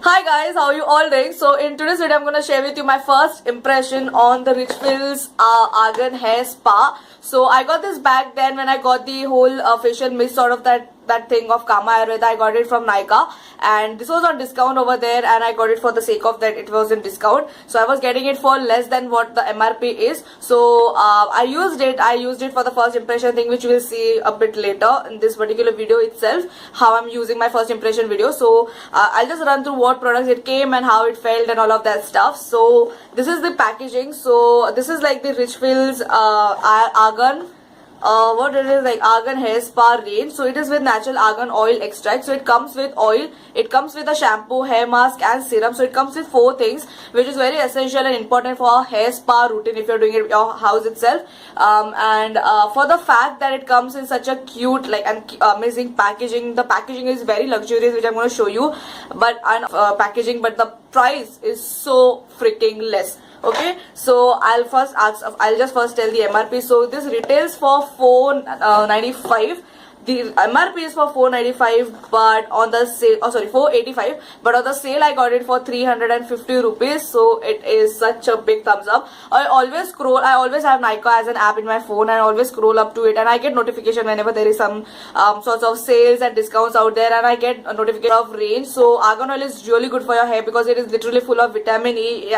Hi guys, how are you all doing? So in today's video, I'm going to share with you my first impression on the Richfeel's Argan Hair Spa. So I got this back then when I got the whole facial mist sort of that thing of Kama Ayurveda. I got it from Nykaa and this was on discount over there, and I got it for the sake of that it was in discount. So I was getting it for less than what the MRP is. So I used it for the first impression thing, which you will see a bit later in this particular video itself, how I'm using my first impression video. So I'll just run through what products it came and how it felt and all of that stuff. So this is the packaging. So this is like the Richfeel's argan, what it is, like argan hair spa range. So it is with natural argan oil extract. So it comes with oil, it comes with a shampoo, hair mask and serum. So it comes with 4 things, which is very essential and important for a hair spa routine if you're doing it at your house itself. For the fact that it comes in such a cute and amazing packaging, the packaging is very luxurious, which I'm going to show you. But packaging, but the price is so freaking less. Okay, so I'll just first tell the MRP. So this retails for $495. The MRP is for $495, but on the sale, $485, but on the sale I got it for 350 rupees. So it is such a big thumbs up. I always have Nykaa as an app in my phone, and I always scroll up to it, and I get notification whenever there is some sorts of sales and discounts out there, and I get a notification of range. So argan oil is really good for your hair because it is literally full of vitamin E,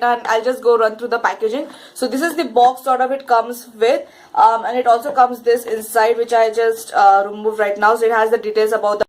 and I'll just go run through the packaging. So this is the box sort of it comes with, and it also comes this inside, which I just removed right now. So it has the details about the.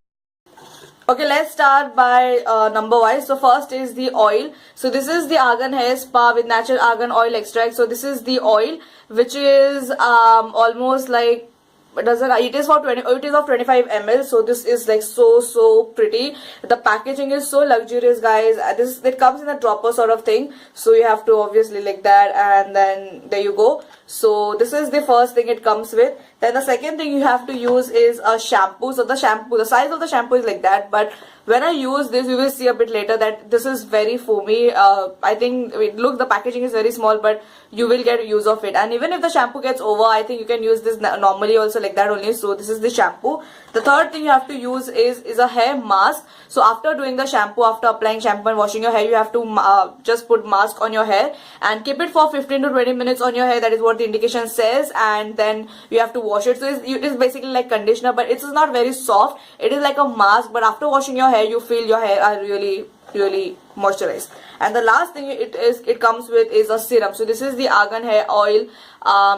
Okay, let's start by number wise. So first is the oil. So this is the argan hair spa with natural argan oil extract. So this is the oil, which is almost like, it is of 25 ml. So this is like so pretty. The packaging is so luxurious, guys. It comes in a dropper sort of thing, so you have to obviously like that, and then there you go. So this is the first thing it comes with. Then the second thing you have to use is a shampoo. So the size of the shampoo is like that, but when I use this, you will see a bit later that this is very foamy. I think, look, the packaging is very small, but you will get use of it. And even if the shampoo gets over, I think you can use this normally also like that only. So this is the shampoo. The third thing you have to use is a hair mask. So after doing the shampoo, after applying shampoo and washing your hair, you have to just put mask on your hair and keep it for 15 to 20 minutes on your hair. That is what the indication says, and then you have to wash it. So it is basically like conditioner, but it is not very soft. It is like a mask, but after washing your hair, you feel your hair are really moisturized. And the last thing it comes with is a serum. So this is the argan hair oil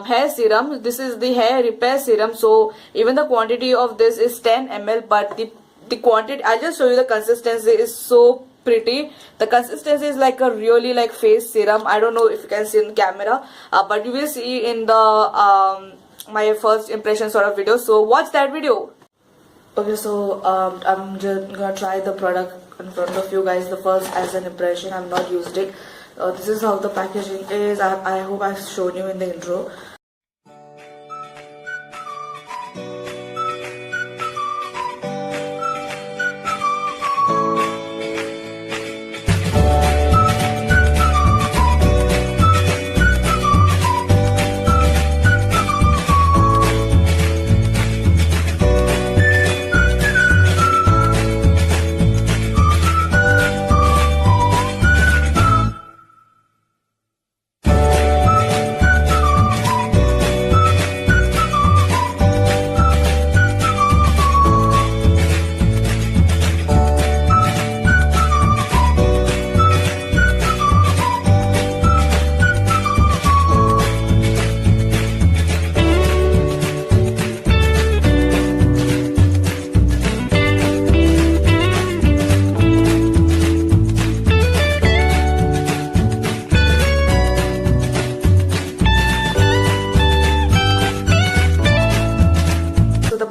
hair serum. This is the hair repair serum. So even the quantity of this is 10 ml, but the quantity, I'll just show you the consistency, is so pretty. The consistency is like a really like face serum. I don't know if you can see in camera, but you will see in the my first impression sort of video. So watch that video. Okay, so I'm just gonna try the product in front of you guys. The first as an impression, I've not used it. This is how the packaging is. I hope I've shown you in the intro.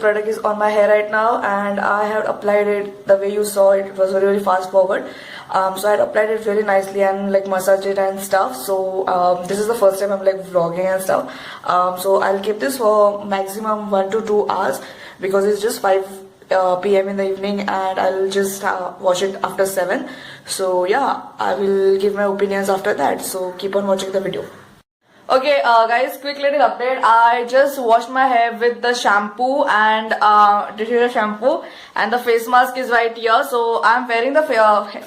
Product is on my hair right now, and I have applied it the way you saw it. It was very fast forward. So I had applied it really nicely and like massaged it and stuff. So this is the first time I'm like vlogging and stuff. So I'll keep this for maximum 1 to 2 hours because it's just 5 p.m. in the evening, and I'll just wash it after 7. So yeah, I will give my opinions after that. So keep on watching the video. Okay, guys, quick little update. I just washed my hair with the shampoo and this is the shampoo and the face mask is right here. So I'm wearing the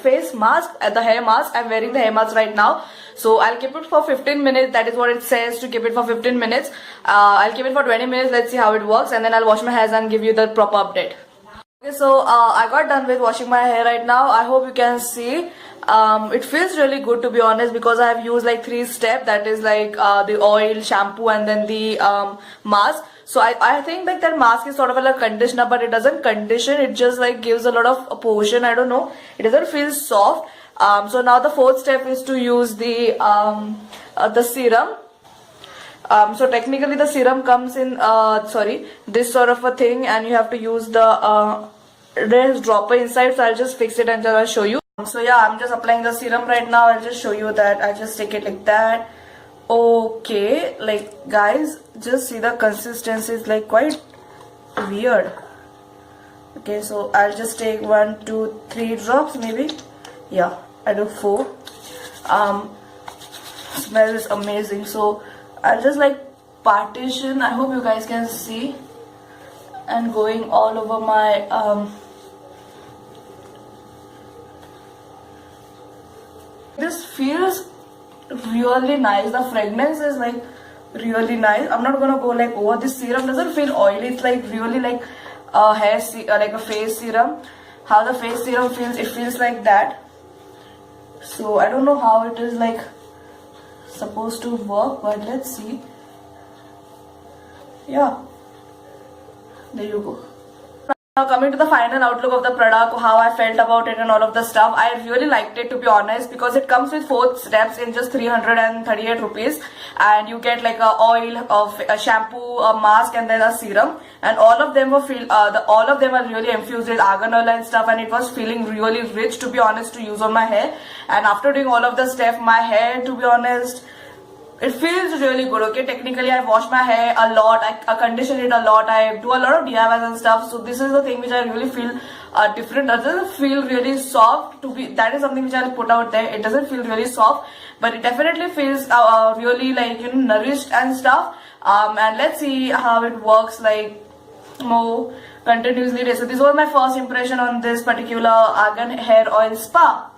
face mask, the hair mask. I'm wearing the hair mask right now. So I'll keep it for 15 minutes. That is what it says, to keep it for 15 minutes. I'll keep it for 20 minutes. Let's see how it works, and then I'll wash my hair and give you the proper update. Okay, so I got done with washing my hair right now. I hope you can see. It feels really good, to be honest, because I have used like 3 steps. That is like the oil, shampoo, and then the mask. So I think like that mask is sort of like a conditioner, but it doesn't condition. It just like gives a lot of portion. I don't know. It doesn't feel soft. So now the 4th step is to use the serum. So technically the serum comes in this sort of a thing, and you have to use the there's dropper inside. So I'll just fix it and then I'll show you. So yeah, I'm just applying the serum right now. I'll just show you that. I just take it like that. Okay, like guys, just see the consistency is like quite weird. Okay, so I'll just take 1, 2, 3 drops maybe. Yeah, I do 4. Smell is amazing. So I'll just like partition. I hope you guys can see, and going all over my this feels really nice. The fragrance is like really nice. I'm not gonna go like over. This serum doesn't feel oily. It's like really like a like a face serum. How the face serum feels, it feels like that. So I don't know how it is like supposed to work, but let's see. Yeah, there you go. Now coming to the final outlook of the product, how I felt about it and all of the stuff. I really liked it, to be honest, because it comes with 4 steps in just 338 rupees, and you get like a oil, a shampoo, a mask, and then a serum, and all of them were all of them are really infused with argan oil and stuff, and it was feeling really rich, to be honest, to use on my hair. And after doing all of the stuff, my hair, to be honest, it feels really good. Okay, technically I wash my hair a lot, I condition it a lot, I do a lot of DIYs and stuff. So this is the thing which I really feel different. It doesn't feel really soft, that is something which I'll put out there. It doesn't feel really soft, but it definitely feels really like, you know, nourished and stuff. And let's see how it works like more continuously. So this was my first impression on this particular argan hair oil spa.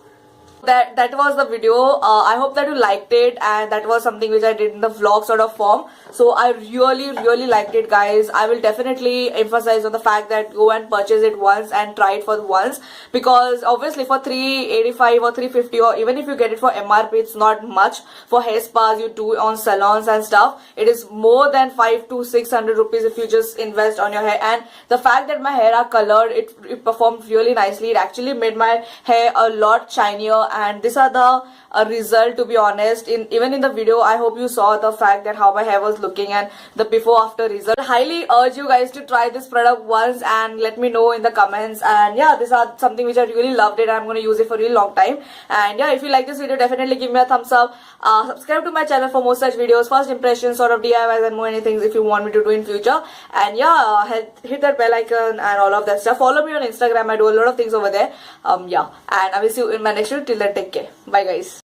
That was the video. I hope that you liked it, and that was something which I did in the vlog sort of form. So I really liked it, guys. I will definitely emphasize on the fact that go and purchase it once and try it for once, because obviously for 385 or 350, or even if you get it for MRP, it's not much. For hair spas you do on salons and stuff, it is more than 500 to 600 rupees if you just invest on your hair. And the fact that my hair are colored, it performed really nicely. It actually made my hair a lot shinier, and these are the result, to be honest. Even in the video, I hope you saw the fact that how my hair was looking and the before after result. I highly urge you guys to try this product once and let me know in the comments. And yeah, these are something which I really loved it. I'm going to use it for a really long time. And yeah, if you like this video, definitely give me a thumbs up. Subscribe to my channel for more such videos, first impressions, sort of DIYs, and more anything if you want me to do in future. And yeah, hit that bell icon and all of that stuff. Follow me on Instagram. I do a lot of things over there. Yeah, and I will see you in my next video. Till then, take care. Bye guys.